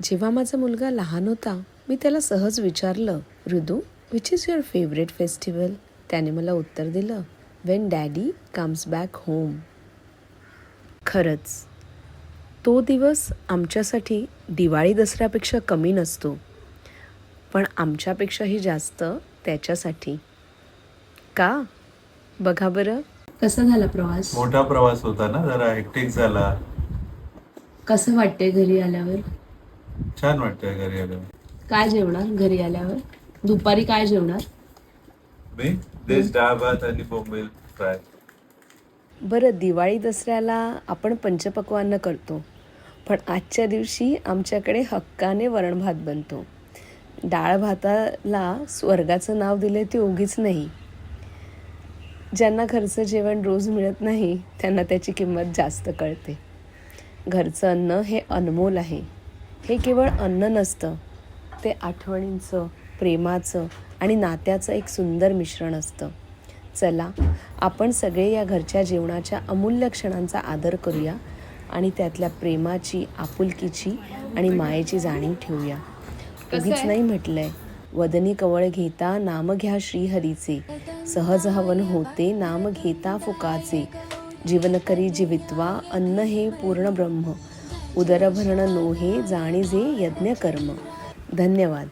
जेव्हा माझा मुलगा लहान होता मी त्याला सहज विचारलं, Rudu, which is your favourite festival? त्याने मला उत्तर दिलं, when daddy comes back home. खरंच तो दिवस आमच्यासाठी दिवाळी दसऱ्यापेक्षा कमी नसतो, पण आमच्यापेक्षाही जास्त त्याच्यासाठी. का? बघा बरं. कसा झाला प्रवास? मोठा प्रवास होता ना, जरा हेक्टिक झाला. कसं वाटतंय घरी आल्यावर? छान वाटतंय घरी आल्यावर. काय जेवणार घरी आल्यावर? दुपारी काय जेवणार? मी देश डाळ भात आणि बोंबील फ्राय. बरं, दिवाळी दसऱ्याला आपण पंचपक्वान्न करतो, पण आजच्या दिवशी आमच्याकडे हक्काने वरण भात बनतो. डाळ भाताला स्वर्गाचं नाव दिले ते उगीच नाही. ज्यांना घरचं जेवण रोज मिळत नाही त्यांना त्याची किंमत जास्त कळते. घरचं अन्न हे अनमोल आहे. हे केवळ अन्न नसतं, ते आठवणींचं, प्रेमाचं आणि नात्याचं एक सुंदर मिश्रण असतं. चला, आपण सगळे या घरच्या जेवणाच्या अमूल्य क्षणांचा आदर करूया आणि त्यातल्या प्रेमाची, आपुलकीची आणि मायेची जाणीव ठेवूया. उगीच नाही म्हटलंय, वदनी कवळ घेता नाम घ्या श्रीहरीचे, सहज हवन होते नाम घेता फुकाचे, जीवन करी जीवित्वा अन्न हे पूर्ण ब्रह्म, उदरभरण नोहे जाणीजे यज्ञ कर्म. धन्यवाद.